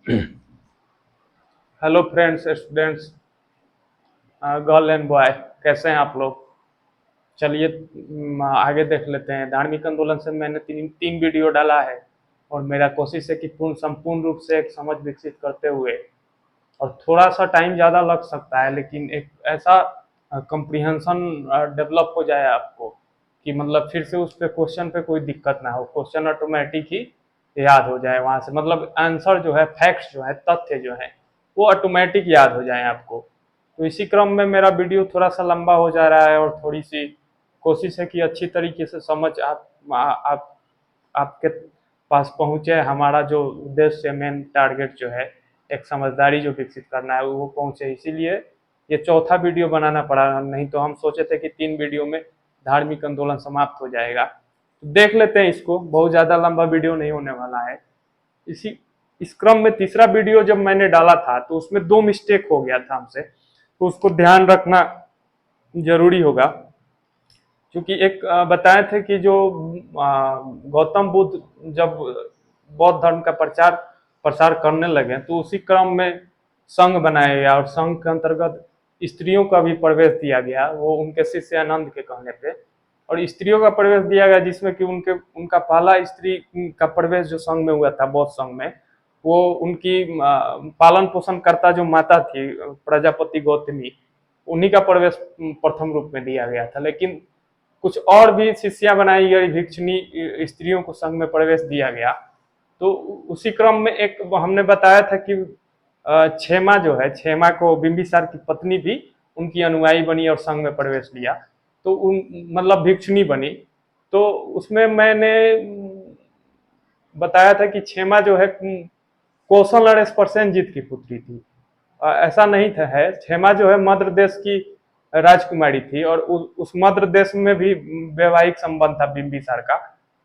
Hello friends, students, girl and boy, कैसे हैं आप लोग। चलिए आगे देख लेते हैं। धार्मिक आंदोलन से मैंने तीन तीन वीडियो डाला है और मेरा कोशिश है कि संपूर्ण रूप से एक समझ विकसित करते हुए, और थोड़ा सा टाइम ज़्यादा लग सकता है लेकिन एक ऐसा कंप्रीहेंशन डेवलप हो जाए आपको कि मतलब फिर से उस पे क्वेश्चन पे कोई दिक्कत ना हो, क्वेश्चन ऑटोमेटिक ही याद हो जाए वहाँ से, मतलब आंसर जो है, फैक्ट्स जो है, तथ्य जो है वो ऑटोमेटिक याद हो जाए आपको। तो इसी क्रम में मेरा वीडियो थोड़ा सा लंबा हो जा रहा है और थोड़ी सी कोशिश है कि अच्छी तरीके से समझ आप आपके पास पहुँचे। हमारा जो उद्देश्य, मेन टारगेट जो है, एक समझदारी जो विकसित करना है, वो पहुँचे। इसीलिए ये चौथा वीडियो बनाना पड़ा, नहीं तो हम सोचे थे कि 3 वीडियो में धार्मिक आंदोलन समाप्त हो जाएगा। तो देख लेते हैं इसको, बहुत ज़्यादा लंबा वीडियो नहीं होने वाला है। इसी इस क्रम में तीसरा वीडियो जब मैंने डाला था तो उसमें 2 मिस्टेक हो गया था हमसे, तो उसको ध्यान रखना ज़रूरी होगा। क्योंकि एक बताए थे कि जो गौतम बुद्ध जब बौद्ध धर्म का प्रचार प्रसार करने लगे तो उसी क्रम में संघ बनाया गया और संघ के अंतर्गत स्त्रियों का भी प्रवेश दिया गया, वो उनके शिष्य आनंद के कहने पे। और स्त्रियों का प्रवेश दिया गया जिसमें कि उनका पहला स्त्री का प्रवेश जो संघ में हुआ था, बौद्ध संघ में, वो उनकी पालन पोषण करता जो माता थी, प्रजापति गौतमी, उन्हीं का प्रवेश प्रथम रूप में दिया गया था। लेकिन कुछ और भी शिष्या बनाई गई, भिक्षुणी स्त्रियों को संघ में प्रवेश दिया गया। तो उसी क्रम में एक हमने बताया था कि क्षेमा जो है, क्षेमा को बिंबिसार की पत्नी भी उनकी अनुयायी बनी और संघ में प्रवेश लिया, तो उन मतलब भिक्षुणी बनी। तो उसमें मैंने बताया था कि क्षेमा जो है कौशल और स्पर्शेनजीत की पुत्री थी। ऐसा नहीं था, है क्षेमा जो है मध्य देश की राजकुमारी थी और उस मध्य देश में भी वैवाहिक संबंध था बिंबिसार का,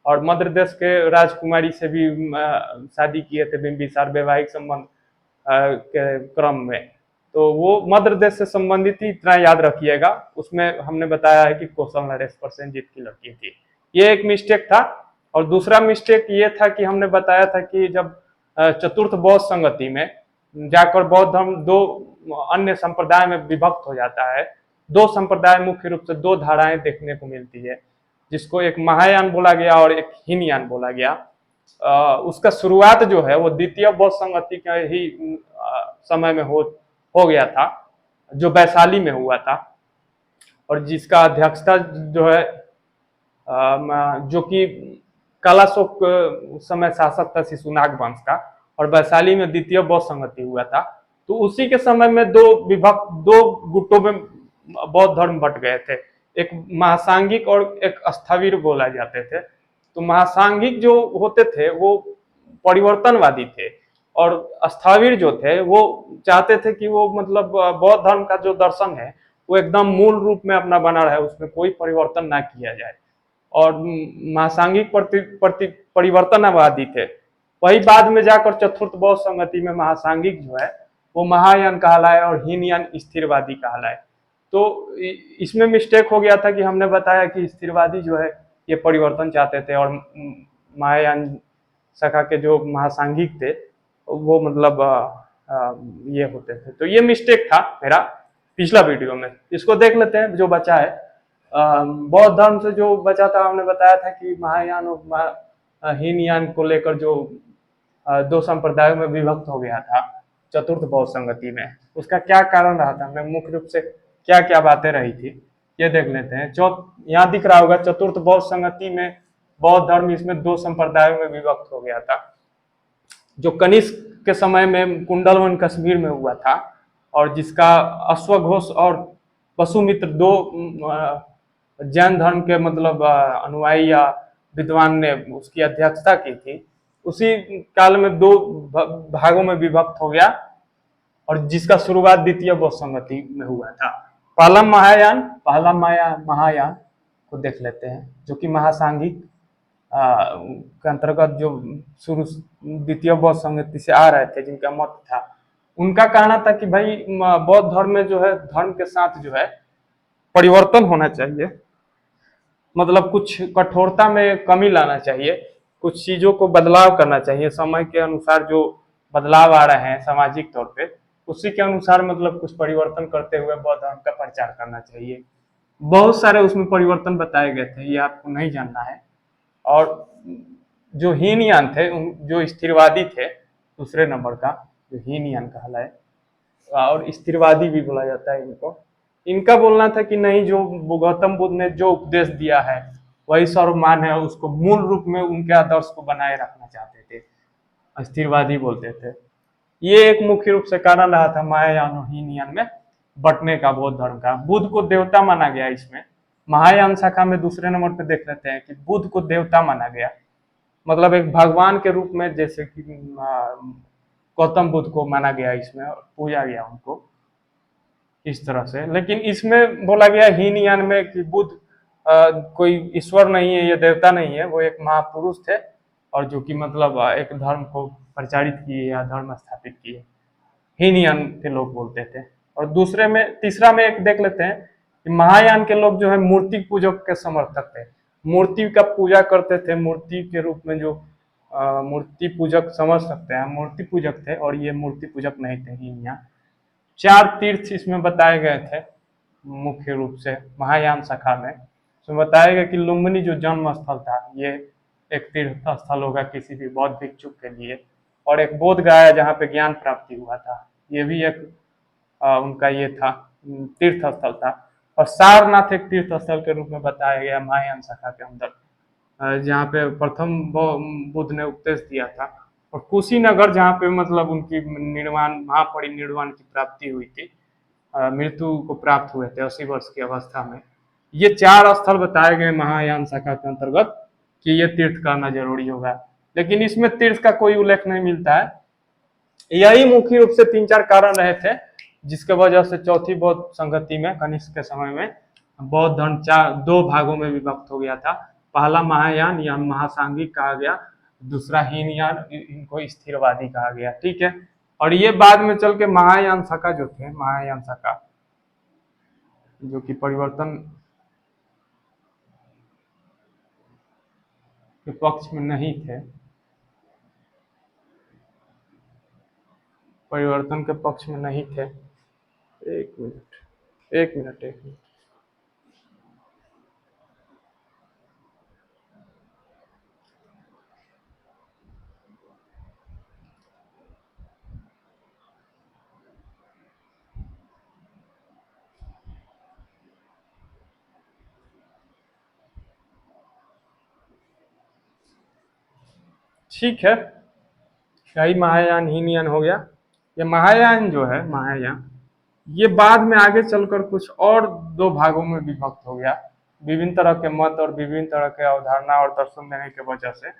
और मध्य देश के राजकुमारी से भी शादी किए थे बिंबिसार, वैवाहिक संबंध के क्रम में। तो वो मध्य देश से संबंधित ही, इतना याद रखिएगा। उसमें हमने बताया है कि कौशल नरेश प्रसेनजीत की लड़की थी। ये एक मिस्टेक था। और दूसरा मिस्टेक ये था कि हमने बताया था कि जब चतुर्थ बौद्ध संगति में जाकर बौद्ध धर्म दो अन्य संप्रदाय में विभक्त हो जाता है। दो संप्रदाय, मुख्य रूप से दो धाराएं देखने को मिलती है, जिसको एक महायान बोला गया और एक हीनयान बोला गया। उसका शुरुआत जो है वो द्वितीय बौद्ध संगति के ही समय में हो गया था, जो वैशाली में हुआ था, और जिसका अध्यक्षता जो है जो कि कालाशोक समय शासक था शिशुनाग वंश का, और वैशाली में द्वितीय बौद्ध संगति हुआ था। तो उसी के समय में दो गुटों में बौद्ध धर्म बट गए थे, एक महासांगिक और एक स्थविर बोला जाते थे। तो महासांगिक जो होते थे वो परिवर्तनवादी थे, और स्थविर जो थे वो चाहते थे कि वो मतलब बौद्ध धर्म का जो दर्शन है वो एकदम मूल रूप में अपना बना रहे, उसमें कोई परिवर्तन ना किया जाए। और महासांगिक परिवर्तनवादी थे। वही बाद में जाकर चतुर्थ बौद्ध संगति में महासांगिक जो है वो महायान कहलाए और हीनयान स्थिरवादी कहलाए। तो इसमें मिस्टेक हो गया था कि हमने बताया कि स्थिरवादी जो है ये परिवर्तन चाहते थे, और महायान शाखा के जो महासांगिक थे वो मतलब ये होते थे। तो ये मिस्टेक था मेरा पिछला वीडियो में। इसको देख लेते हैं जो बचा है। बौद्ध धर्म से जो बचा था, हमने बताया था कि महायान और हीनयान को लेकर जो दो संप्रदायों में विभक्त हो गया था चतुर्थ बौद्ध संगति में, उसका क्या कारण रहा था, हमें मुख्य रूप से क्या क्या बातें रही थी, ये देख लेते हैं। यहाँ दिख रहा होगा चतुर्थ बौद्ध संगति में बौद्ध धर्म इसमें दो संप्रदायों में विभक्त हो गया था, जो कनिष्क के समय में कुंडलवन कश्मीर में हुआ था, और जिसका अश्वघोष और वसुमित्र दो जैन धर्म के मतलब अनुयायी या विद्वान ने उसकी अध्यक्षता की थी। उसी काल में दो भागों में विभक्त हो गया, और जिसका शुरुआत द्वितीय बौद्ध संगति में हुआ था। पहला महायान को देख लेते हैं, जो कि महासांगिक के अंतर्गत जो शुरू द्वितीय बौद्ध संगति से आ रहे थे, जिनका मत था, उनका कहना था कि भाई बौद्ध धर्म में जो है धर्म के साथ जो है परिवर्तन होना चाहिए, मतलब कुछ कठोरता में कमी लाना चाहिए, कुछ चीजों को बदलाव करना चाहिए, समय के अनुसार जो बदलाव आ रहे हैं सामाजिक तौर पे, उसी के अनुसार मतलब कुछ परिवर्तन करते हुए बौद्ध धर्म का प्रचार करना चाहिए। बहुत सारे उसमें परिवर्तन बताए गए थे, ये आपको नहीं जानना है। और जो हीनयान थे, जो स्थिरवादी थे, दूसरे नंबर का जो हीनयान कहलाए, और स्थिरवादी भी बोला जाता है इनको, इनका बोलना था कि नहीं, जो गौतम बुद्ध ने जो उपदेश दिया है वही सर्वमान्य है, उसको मूल रूप में उनके आदर्श को बनाए रखना चाहते थे, स्थिरवादी बोलते थे। ये एक मुख्य रूप से कारण रहा था महायान और हीनयान में बंटने का बौद्ध धर्म का। बुद्ध को देवता माना गया इसमें। महायान शाखा में दूसरे नंबर पे देख लेते हैं कि बुद्ध को देवता माना गया, मतलब एक भगवान के रूप में, जैसे कि गौतम बुद्ध को माना गया इसमें और पूजा गया उनको इस तरह से। लेकिन इसमें बोला गया हीनयान में कि बुद्ध कोई ईश्वर नहीं है, ये देवता नहीं है, वो एक महापुरुष थे, और जो कि मतलब एक धर्म को प्रचारित किए या धर्म स्थापित किए, हीनयान के लोग बोलते थे। और दूसरे में, तीसरा में एक देख लेते हैं कि महायान के लोग जो है मूर्ति पूजक के समर्थक थे, मूर्ति का पूजा करते थे, मूर्ति के रूप में जो मूर्ति पूजक समझ सकते हैं, मूर्ति पूजक थे, और ये मूर्ति पूजक नहीं थे हीनयान। 4 तीर्थ इसमें बताए गए थे मुख्य रूप से महायान शाखा में। इसमें बताया गया कि लुम्बिनी जो जन्म स्थल था, ये एक तीर्थ स्थल होगा किसी भी बौद्ध भिक्षुक के लिए, और एक बोध गया जहाँ पे ज्ञान प्राप्ति हुआ था, ये भी एक उनका ये था, तीर्थ स्थल था। और सारनाथ एक तीर्थ स्थल के रूप में बताया गया महायान शाखा के अंदर, जहाँ पे प्रथम बुद्ध ने उपदेश दिया था। और कुशीनगर जहाँ पे मतलब उनकी निर्वाण, महापरिनिर्वाण की प्राप्ति हुई थी, मृत्यु को प्राप्त हुए थे 80 वर्ष की अवस्था में। ये 4 स्थल बताए गए महायान शाखा के अंतर्गत कि ये तीर्थ करना जरूरी होगा, लेकिन इसमें तीर्थ का कोई उल्लेख नहीं मिलता है। यही मुख्य रूप से 3-4 कारण रहे थे जिसके वजह से चौथी बौद्ध संगति में, कनिष्क के समय में, बौद्ध धर्म 2 भागों में विभक्त हो गया था। पहला महायान या महासांगिक कहा गया, दूसरा हीनयान, इनको स्थिरवादी कहा गया। ठीक है। और ये बाद में चल के महायान शाखा जो थे, महायान शाखा जो कि परिवर्तन के पक्ष में नहीं थे, परिवर्तन के पक्ष में नहीं थे। एक मिनट, एक मिनट, एक मिनट। ठीक है, यही महायान हीनयान हो गया। ये महायान जो है, महायान, ये बाद में आगे चलकर कुछ और 2 भागों में विभक्त हो गया, विभिन्न तरह के मत और विभिन्न तरह के अवधारणा और दर्शन देने की वजह से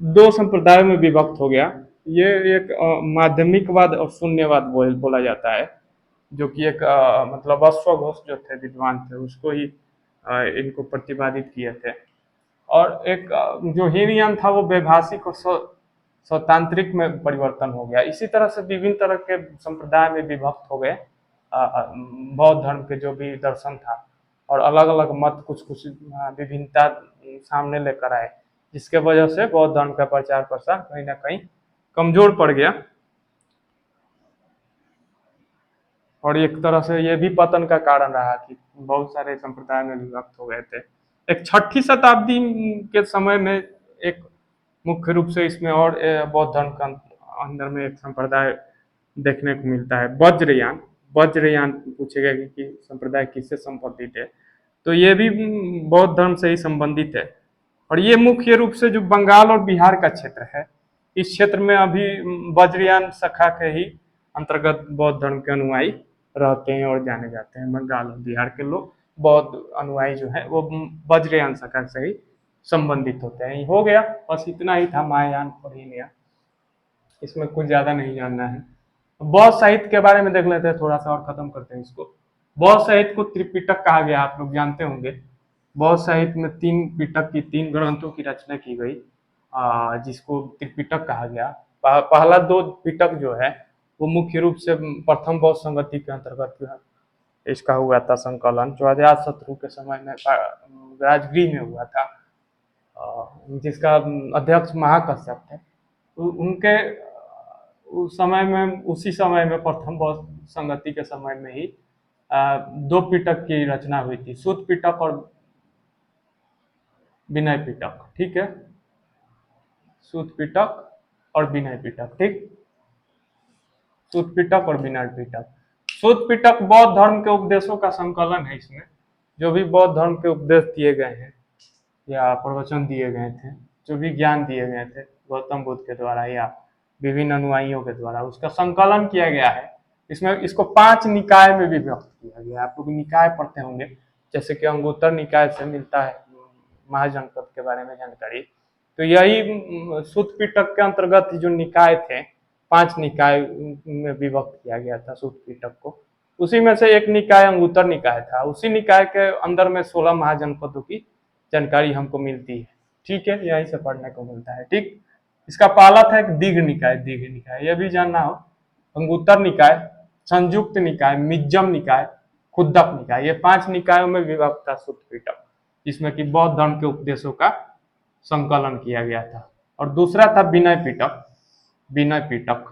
2 संप्रदायों में विभक्त हो गया। ये एक माध्यमिकवाद और शून्यवाद बोला जाता है, जो कि एक मतलब अश्वघोष जो थे, विद्वान थे, उसको ही इनको प्रतिपादित किए थे। और एक जो हीनयान था वो वैभाषिक और स्वतांत्रिक में परिवर्तन हो गया। इसी तरह से विभिन्न तरह के संप्रदाय में विभक्त हो गए बौद्ध धर्म के जो भी दर्शन था, और अलग अलग मत कुछ कुछ विभिन्नता सामने लेकर आए, जिसके वजह से बौद्ध धर्म का प्रचार प्रसार कहीं ना कहीं कमजोर पड़ गया। और एक तरह से ये भी पतन का कारण रहा कि बहुत सारे संप्रदाय में विभक्त हो गए थे। एक 6ठी शताब्दी के समय में एक मुख्य रूप से इसमें और बौद्ध धर्म का अंदर में एक संप्रदाय देखने को मिलता है, वज्रयान। वज्रयान पूछेगा कि संप्रदाय किससे संबंधित है, तो ये भी बौद्ध धर्म से ही संबंधित है। और ये मुख्य रूप से जो बंगाल और बिहार का क्षेत्र है, इस क्षेत्र में अभी वज्रयान शाखा के ही अंतर्गत बौद्ध धर्म के अनुयायी रहते हैं और जाने जाते हैं। बंगाल और बिहार के लोग बौद्ध अनुयायी जो है वो वज्रयान शाखा से ही संबंधित होते हैं। हो गया, बस इतना ही था महायान और हीनयान, इसमें कुछ ज्यादा नहीं जानना है। बौद्ध साहित्य के बारे में देख लेते हैं थोड़ा सा और खत्म करते हैं इसको। बौद्ध साहित्य को त्रिपिटक कहा गया, आप लोग जानते होंगे। बौद्ध साहित्य में 3 पिटक की, 3 ग्रंथों की रचना की गई, जिसको त्रिपिटक कहा गया। पहला 2 पिटक जो है वो मुख्य रूप से प्रथम बौद्ध संगति के अंतर्गत इसका हुआ था संकलन, जो अजातशत्रु के समय में राजगृह में हुआ था, जिसका अध्यक्ष महाकश्यप थे। तो उनके उस समय में, उसी समय में प्रथम बौद्ध संगति के समय में ही दो पिटक की रचना हुई थी, सूत पिटक और विनय पिटक। ठीक है, सूत पिटक और विनय पिटक। ठीक, सूत पिटक और विनय पिटक। सूत पिटक बौद्ध धर्म के उपदेशों का संकलन है। इसमें जो भी बौद्ध धर्म के उपदेश दिए गए हैं या प्रवचन दिए गए थे, जो भी ज्ञान दिए गए थे गौतम बुद्ध के द्वारा या विभिन्न अनुयायियों के द्वारा, उसका संकलन किया गया है। इसमें इसको 5 निकाय में भी व्यक्त किया गया है। आप लोग निकाय पढ़ते होंगे, जैसे कि अंगुत्तर निकाय से मिलता है महाजनपद के बारे में जानकारी। तो यही सूत पिटक के अंतर्गत जो निकाय थे, 5 निकाय में विभक्त किया गया था सूत पिटक को। उसी में से एक निकाय अंगुत्तर निकाय था। उसी निकाय के अंदर में 16 महाजनपदों की जानकारी हमको मिलती है। ठीक है, यहीं से पढ़ने को मिलता है। ठीक, इसका पहला था एक दीघ निकाय। दीघ निकाय यह भी जानना हो, अंगुत्तर निकाय, संयुक्त निकाय, मिज्जम निकाय, खुद्दक निकाय, ये 5 निकायों में विभक्त था सूत पिटक, जिसमें कि बौद्ध धर्म के उपदेशों का संकलन किया गया था। और दूसरा था विनय पिटक। विनय पिटक,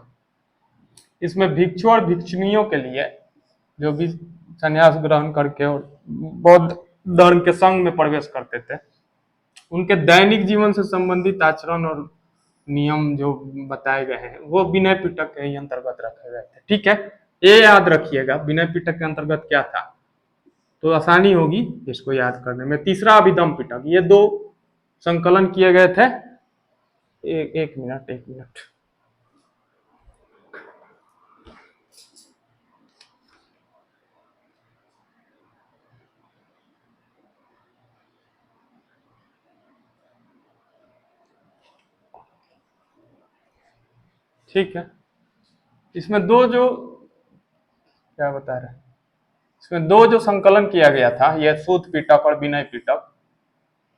इसमें भिक्षु और भिक्षुणियों के लिए, जो भी संन्यास ग्रहण करके और बौद्ध धर्म के संघ में प्रवेश करते थे, उनके दैनिक जीवन से संबंधित आचरण और नियम जो बताए गए हैं वो विनय पिटक के ही अंतर्गत रखे गए थे। ठीक है, ये याद रखिएगा विनय पिटक के अंतर्गत क्या था, तो आसानी होगी इसको याद करने में। तीसरा अभिधम पिटक, ये 2 संकलन किए गए थे। एक मिनट। ठीक है, इसमें 2 जो क्या बता रहे हैं, इसमें 2 जो संकलन किया गया था, यह सूत पिटक और विनय पिटक,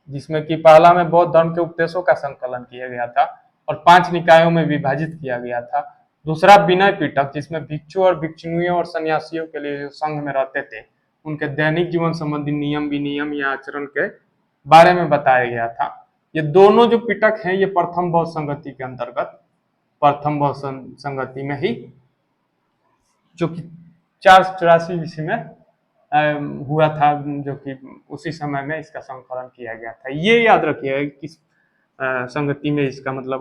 जिसमें कि पहला में बौद्ध धर्म के उपदेशों का संकलन किया गया था और 5 निकायों में विभाजित किया गया था। दूसरा विनय पिटक, जिसमें भिक्षु और भिक्षुणियों और सन्यासियों के लिए जो संघ में रहते थे, उनके दैनिक जीवन संबंधी नियम विनियम या आचरण के बारे में बताया गया था। ये दोनों जो पिटक हैं, ये प्रथम बौद्ध संगति के अंतर्गत, प्रथम बौद्ध संगति में ही, जो कि 484 ईस्वी में हुआ था, जो कि उसी समय में इसका संकलन किया गया था। ये याद रखिएगा कि किस संगति में इसका मतलब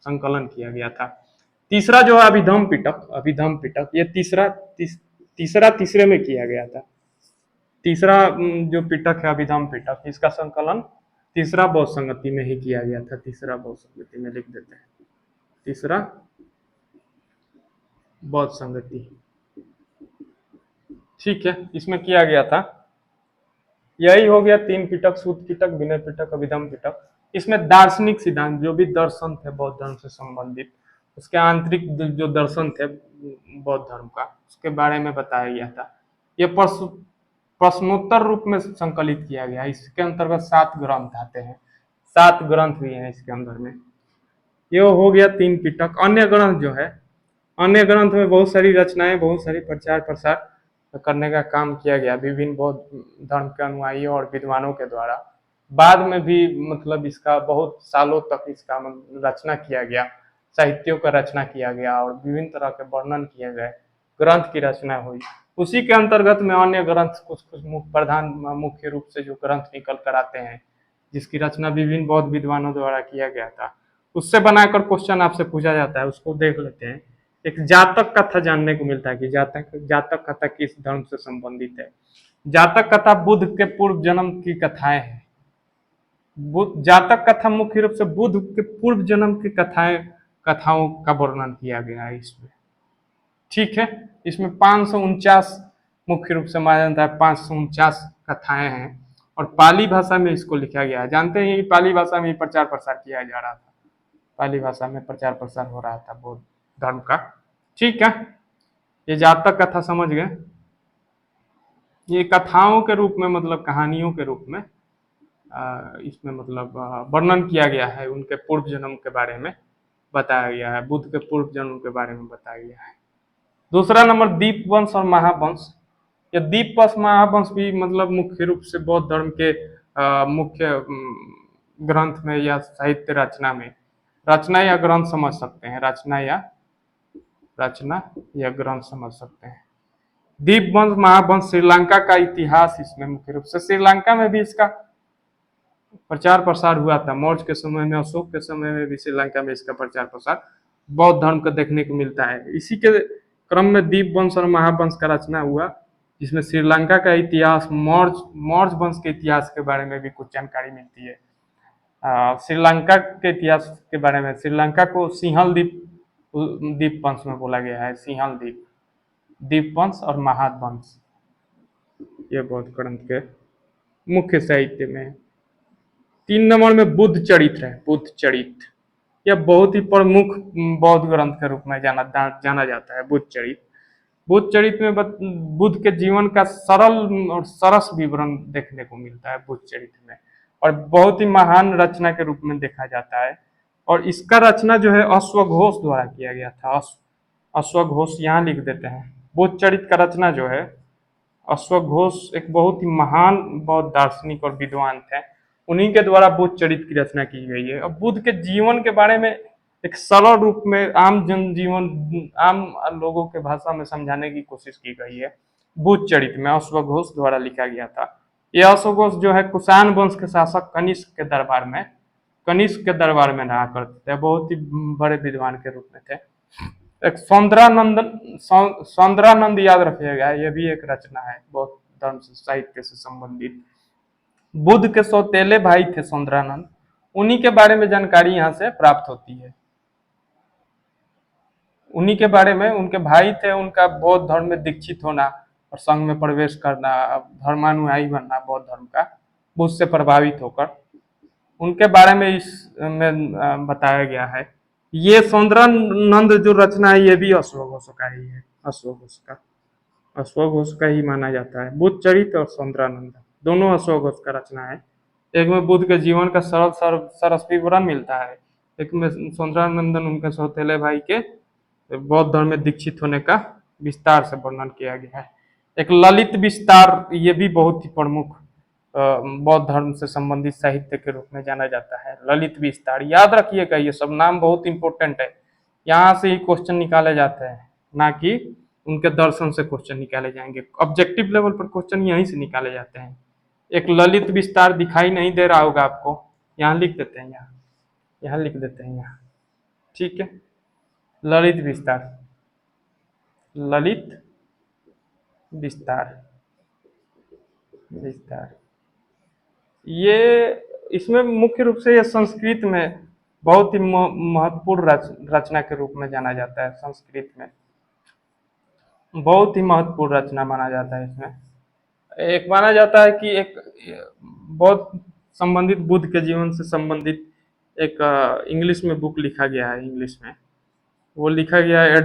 संकलन किया गया था। तीसरा जो है अभिधम पिटक। अभिधम पिटक ये तीसरे में किया गया था। तीसरा जो पिटक है अभिधम पिटक, इसका संकलन तीसरा बौद्ध संगति में ही किया गया था। तीसरा बौद्ध संगति में लिख देते हैं, तीसरा बौद्ध संगति। ठीक है, इसमें किया गया था, यही हो गया 3 पिटक, सूत पिटक, विनय पिटक, अभिधम पिटक। इसमें दार्शनिक सिद्धांत, जो भी दर्शन थे बौद्ध धर्म से संबंधित, उसके आंतरिक जो दर्शन थे बौद्ध धर्म का, उसके बारे में बताया गया था। यह प्रश्नोत्तर रूप में संकलित किया गया। इसके अंतर्गत 7 ग्रंथ आते हैं, 7 ग्रंथ भी हैं इसके अंदर में। ये हो गया 3 पिटक। अन्य ग्रंथ जो है, अन्य ग्रंथ में बहुत सारी रचनाएं, बहुत सारी प्रचार प्रसार करने का काम किया गया विभिन्न बौद्ध धर्म के अनुयायियों और विद्वानों के द्वारा। बाद में भी मतलब इसका बहुत सालों तक इसका रचना किया गया, साहित्यों का रचना किया गया और विभिन्न तरह के वर्णन किए गए, ग्रंथ की रचना हुई। उसी के अंतर्गत में अन्य ग्रंथ कुछ मुख्य रूप से जो ग्रंथ निकल कर आते हैं, जिसकी रचना विभिन्न बौद्ध विद्वानों द्वारा किया गया था, उससे बनाकर क्वेश्चन आपसे पूछा जाता है, उसको देख लेते हैं। एक जातक कथा जानने को मिलता है कि जातक कथा किस धर्म से संबंधित है। जातक कथा बुद्ध के पूर्व जन्म की कथाएं हैं। जातक कथा मुख्य रूप से बुद्ध के पूर्व जन्म की कथाओं का वर्णन किया गया है इसमें। ठीक है, इसमें 549 मुख्य रूप से माना जाता है, 549 कथाएं हैं और पाली भाषा में इसको लिखा गया है। जानते हैं कि पाली भाषा में प्रचार प्रसार किया जा रहा था, पाली भाषा में प्रचार प्रसार हो रहा था बौद्ध धर्म का। ठीक है, ये जातक कथा समझ गए। ये कथाओं के रूप में, मतलब कहानियों के रूप में इसमें मतलब वर्णन किया गया है, उनके पूर्व जन्म के बारे में बताया गया है, बुद्ध के पूर्व जन्म के बारे में बताया गया है। दूसरा नंबर दीपवंश और महावंश। ये दीपवंश महावंश भी मतलब मुख्य रूप से बौद्ध धर्म के मुख्य ग्रंथ में या साहित्य रचना में रचना या ग्रंथ समझ सकते हैं, रचना या ग्रंथ समझ सकते हैं। दीपवंश महावंश श्रीलंका का इतिहास इसमें मुख्य रूप से, श्रीलंका में भी इसका प्रचार प्रसार हुआ था। मौर्य के समय में, अशोक के समय में भी श्रीलंका में इसका प्रचार प्रसार बौद्ध धर्म का देखने को मिलता है। इसी के क्रम में दीपवंश और महावंश का रचना हुआ, जिसमें श्रीलंका का इतिहास, मौर्य वंश के इतिहास के बारे में भी कुछ जानकारी मिलती है। श्रीलंका के इतिहास के बारे में, श्रीलंका को सिंहल द्वीप वंश में बोला गया है। सिंहल द्वीप वंश और महावंश, ये बौद्ध ग्रंथ के मुख्य साहित्य में है। 3 नंबर में बुद्ध चरित्र है। बुद्ध चरित्र यह बहुत ही प्रमुख बौद्ध ग्रंथ के रूप में जाना जाता है। बुद्ध चरित्र में बुद्ध के जीवन का सरल और सरस विवरण देखने को मिलता है बुद्ध चरित्र में, और बहुत ही महान रचना के रूप में देखा जाता है। और इसका रचना जो है अश्वघोष द्वारा किया गया था। अश्वघोष यहाँ लिख देते हैं। बुद्ध चरित्र का रचना जो है अश्वघोष एक बहुत ही महान बौद्ध दार्शनिक और विद्वान थे, उन्हीं के द्वारा बुद्ध चरित्र की रचना की गई है। और बुद्ध के जीवन के बारे में एक सरल रूप में आम जनजीवन, आम लोगों के भाषा में समझाने की कोशिश की गई है बुद्ध चरित्र में, अश्वघोष द्वारा लिखा गया था। यह अश्वघोष जो है कुषाण वंश के शासक कनिष्क के दरबार में रहा करते थे। बहुत ही बड़े विद्वान के रूप में थे। एक सौंदरानंद याद रखिएगा, यह भी एक रचना है बौद्ध धर्म से, साहित्य से संबंधित। बुद्ध के सौतेले भाई थे सौंदरानंद, उन्हीं के बारे में जानकारी यहाँ से प्राप्त होती है। उन्हीं के बारे में, उनके भाई थे, उनका बौद्ध धर्म में दीक्षित होना और संघ में प्रवेश करना, धर्मानुयायी बनना बौद्ध धर्म का, बुद्ध से प्रभावित होकर, उनके बारे में इसमें बताया गया है। ये सौंदरानंद जो रचना है ये भी अश्वघोष का ही है। अश्वघोष का ही माना जाता है। बुद्ध चरित्र और सौंदरानंद दोनों अश्वघोष का रचना है। एक में बुद्ध के जीवन का सरल सरस विवरण मिलता है, एक में सौंदरानंदन उनके सौतेले भाई के बौद्ध धर्म में दीक्षित होने का विस्तार से वर्णन किया गया है। एक ललित विस्तार, ये भी बहुत ही प्रमुख बौद्ध धर्म से संबंधित साहित्य के रूप में जाना जाता है। ललित विस्तार याद रखिएगा, ये सब नाम बहुत इंपॉर्टेंट है, यहाँ से ही क्वेश्चन निकाले जाते हैं, ना कि उनके दर्शन से क्वेश्चन निकाले जाएंगे। ऑब्जेक्टिव लेवल पर क्वेश्चन यहीं से निकाले जाते हैं। एक ललित विस्तार दिखाई नहीं दे रहा होगा आपको, यहाँ लिख देते हैं, यहाँ लिख देते हैं यहाँ, ठीक है। ललित विस्तार ये इसमें मुख्य रूप से ये संस्कृत में बहुत ही महत्वपूर्ण रचना के रूप में जाना जाता है। संस्कृत में बहुत ही महत्वपूर्ण रचना माना जाता है। इसमें एक माना जाता है कि एक बौद्ध संबंधित, बुद्ध के जीवन से संबंधित एक इंग्लिश में बुक लिखा गया है। इंग्लिश में वो लिखा गया है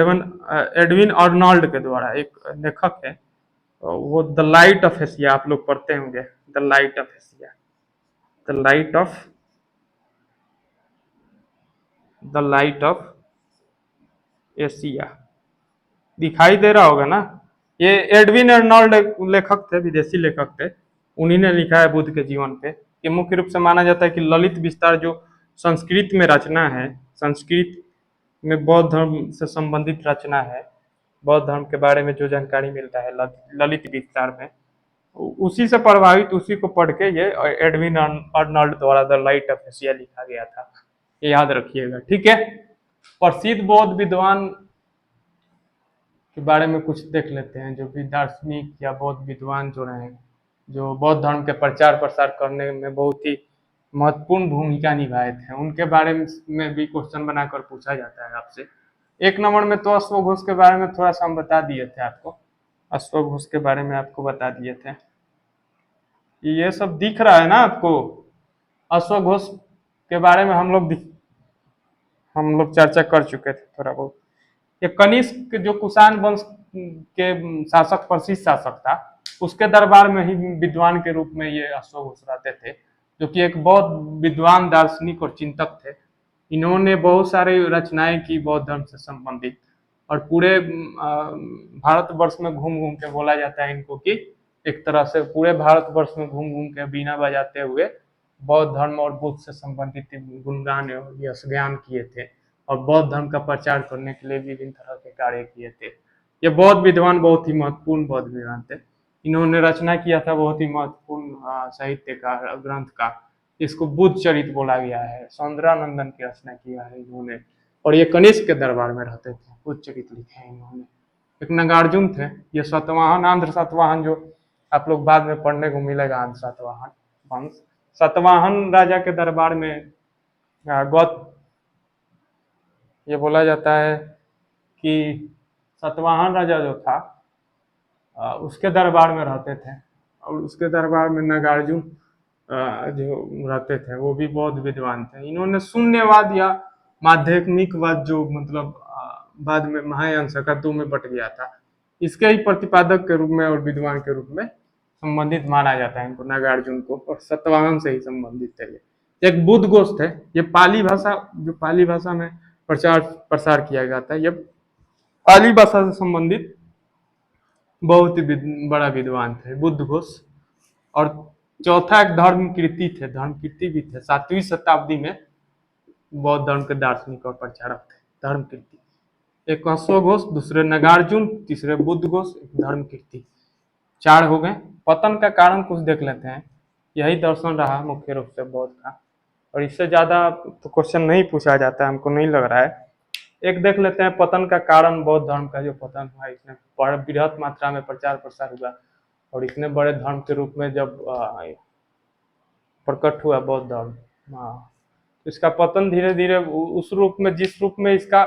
एडविन अर्नॉल्ड के द्वारा, एक लेखक है वो, द लाइट ऑफ एशिया, आप लोग पढ़ते होंगे, the light of Asia, the light of Asia दिखाई दे रहा होगा ना। ये एडविन अर्नॉल्ड लेखक थे, विदेशी लेखक थे, उन्हीं ने लिखा है बुद्ध के जीवन पे। कि मुख्य रूप से माना जाता है कि ललित विस्तार जो संस्कृत में रचना है, संस्कृत में बौद्ध धर्म से संबंधित रचना है, बौद्ध धर्म के बारे में जो जानकारी मिलता है ललित विस्तार में, उसी से प्रभावित, उसी को पढ़ के ये एडविन अर्नॉल्ड द्वारा द लाइट ऑफ एशिया लिखा गया था। ये याद रखिएगा, ठीक है। प्रसिद्ध बौद्ध विद्वान के बारे में कुछ देख लेते हैं, जो भी दार्शनिक या बौद्ध विद्वान जो रहे, जो बौद्ध धर्म के प्रचार प्रसार करने में बहुत ही महत्वपूर्ण भूमिका निभाए थे, उनके बारे में भी क्वेश्चन बनाकर पूछा जाता है आपसे। 1 नंबर में तो अश्वघोष के बारे में थोड़ा सा हम बता दिए थे आपको, अश्वघोष के बारे में आपको बता दिए थे। ये सब दिख रहा है ना आपको, अश्वघोष के बारे में हम लोग चर्चा कर चुके थे थोड़ा बहुत। ये कनिष्क जो कुषाण वंश के शासक, प्रसिद्ध शासक था, उसके दरबार में ही विद्वान के रूप में ये अश्वघोष रहते थे, जो कि एक बौद्ध विद्वान, दार्शनिक और चिंतक थे। इन्होंने बहुत सारे रचनाएं की बौद्ध धर्म से संबंधित, और पूरे भारतवर्ष में घूम घूम के, बोला जाता है इनको कि एक तरह से पूरे भारतवर्ष में घूम घूम के बीना बजाते हुए बौद्ध धर्म और बुद्ध से संबंधित गुणगान और यश ज्ञान किए थे और बौद्ध धर्म का प्रचार करने के लिए विभिन्न तरह के कार्य किए थे। ये बौद्ध विद्वान बहुत ही महत्वपूर्ण बौद्ध विद्वान थे। इन्होंने रचना किया था बहुत ही महत्वपूर्ण साहित्य का ग्रंथ का, इसको बुद्ध चरित बोला गया है। सौंदरानंदन की रचना किया है इन्होंने, और ये कनिष्क के दरबार में रहते थे। बुद्ध चरित लिखे हैं इन्होंने। एक नागार्जुन थे, ये सातवाहन आंध्र सातवाहन जो आप लोग बाद में पढ़ने को मिलेगा, आंध्र सातवाहन वंश। सातवाहन राजा के दरबार में गौत ये बोला जाता है कि सातवाहन राजा जो था उसके दरबार में रहते थे, और उसके दरबार में नागार्जुन जो रहते थे वो भी बौद्ध विद्वान थे। इन्होंने शून्यवाद या माध्यमिकवाद जो मतलब बाद में महायान शाखा में बट गया था, इसके ही प्रतिपादक के रूप में और विद्वान के रूप में संबंधित माना जाता है इनको, नागार्जुन को, और सतवाहन से ही संबंधित है ये। एक बुद्ध घोष है, ये पाली भाषा, जो पाली भाषा में प्रचार प्रसार किया जाता है, ये पाली भाषा से संबंधित बहुत ही बड़ा विद्वान थे बुद्ध घोष। और चौथा एक धर्म कीर्ति थे, धर्म कीर्ति भी थे, 7वीं शताब्दी में बौद्ध धर्म के दार्शनिक और प्रचारक थे, धर्म कीर्ति। एक अश्वघोष, दूसरे नागार्जुन, तीसरे बुद्ध घोष, एक धर्म कीर्ति, 4 हो गए। पतन का कारण कुछ देख लेते हैं। यही दर्शन रहा मुख्य रूप से बौद्ध का, और इससे ज्यादा तो क्वेश्चन नहीं पूछा जाता है, हमको नहीं लग रहा है। एक देख लेते हैं पतन का कारण। बौद्ध धर्म का जो पतन हुआ, इसमें बृहत मात्रा में प्रचार प्रसार हुआ, और इतने बड़े धर्म के रूप में जब प्रकट हुआ बौद्ध धर्म, इसका पतन धीरे धीरे उस रूप में, जिस रूप में इसका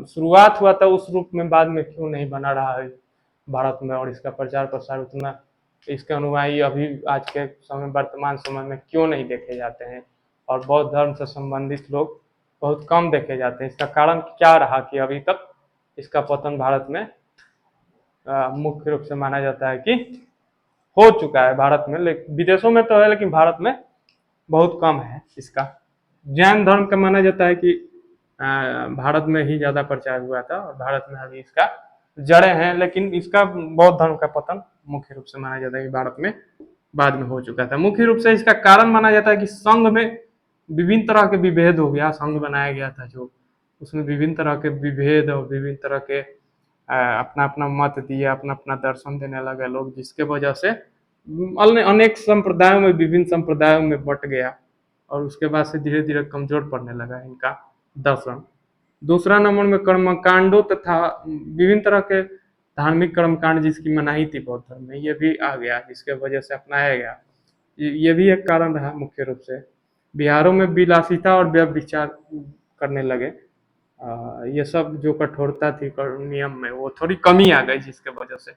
शुरुआत हुआ था, उस रूप में बाद में क्यों नहीं बना रहा है भारत में, और इसका प्रचार प्रसार उतना, इसके अनुयायी अभी आज के समय वर्तमान समय में क्यों नहीं देखे जाते हैं, और बौद्ध धर्म से संबंधित लोग बहुत कम देखे जाते हैं। इसका कारण क्या रहा कि अभी तक इसका पतन भारत में मुख्य रूप से माना जाता है कि हो चुका है भारत में, लेकिन विदेशों में तो है, लेकिन भारत में बहुत कम है इसका। जैन धर्म का माना जाता है कि भारत में ही ज्यादा प्रचार हुआ था, और भारत में अभी इसका जड़ें हैं, लेकिन इसका बौद्ध धर्म का पतन मुख्य रूप से माना जाता है कि भारत में बाद में हो चुका था। मुख्य रूप से इसका कारण माना जाता है कि संघ में विभिन्न तरह के विभेद हो गया, संघ बनाया गया था जो, उसमें विभिन्न तरह के विभेद और विभिन्न तरह के अपना अपना मत दिए, अपना अपना दर्शन देने लगे लोग, जिसके वजह से अनेक संप्रदायों में, विभिन्न संप्रदायों में बट गया, और उसके बाद से धीरे धीरे कमजोर पड़ने लगा इनका दर्शन। दूसरा नंबर में कर्मकांडों तथा विभिन्न तरह के धार्मिक कर्मकांड जिसकी मनाही थी बौद्ध धर्म में, ये भी आ गया, जिसके वजह से अपनाया गया। ये भी एक कारण रहा मुख्य रूप से। बिहारों में विलासिता और व्यभिचार करने लगे, ये सब जो कठोरता थी नियम में, वो थोड़ी कमी आ गई, जिसके वजह से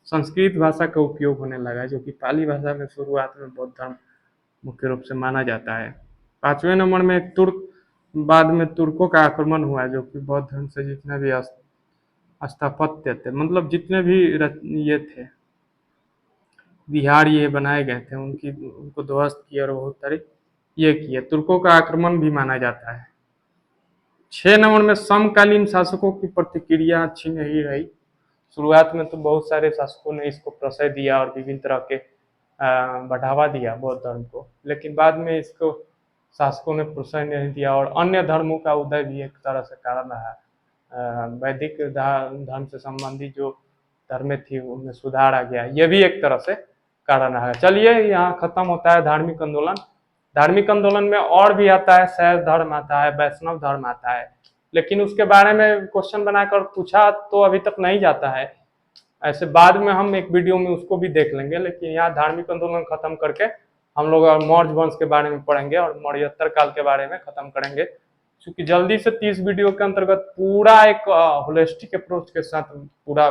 संस्कृत भाषा का उपयोग होने लगा, जो कि पाली भाषा में शुरुआत में बौद्ध धर्म मुख्य रूप से माना जाता है। 5वें नंबर में तुर्क, बाद में तुर्कों का आक्रमण हुआ, जो कि बौद्ध धर्म से जितने भी स्थापत्य थे, मतलब जितने भी ये थे विहार ये बनाए गए थे, उनको ध्वस्त किया और बहुत सारे ये किए। तुर्कों का आक्रमण भी माना जाता है। 6 नंबर में समकालीन शासकों की प्रतिक्रिया अच्छी नहीं रही। शुरुआत में तो बहुत सारे शासकों ने इसको प्रशय दिया और विभिन्न तरह के बढ़ावा दिया बौद्ध धर्म को, लेकिन बाद में इसको शासकों ने प्रशय नहीं दिया, और अन्य धर्मों का उदय भी एक तरह से कारण रहा। वैदिक धर्म से संबंधित जो धर्म थी उनमें सुधार आ गया, ये भी एक तरह से कारण रहा। चलिए, यहाँ खत्म होता है धार्मिक आंदोलन। धार्मिक आंदोलन में और भी आता है, शैव धर्म आता है, वैष्णव धर्म आता है, लेकिन उसके बारे में क्वेश्चन बनाकर पूछा तो अभी तक नहीं जाता है। ऐसे बाद में हम एक वीडियो में उसको भी देख लेंगे, लेकिन यहाँ धार्मिक आंदोलन खत्म करके हम लोग मौर्य वंश के बारे में पढ़ेंगे और मौर्योत्तर काल के बारे में खत्म करेंगे, क्योंकि जल्दी से 30 वीडियो के अंतर्गत पूरा एक होलिस्टिक अप्रोच के साथ पूरा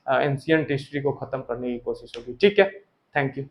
एंशिएंट हिस्ट्री को खत्म करने की कोशिश होगी। ठीक है, थैंक यू।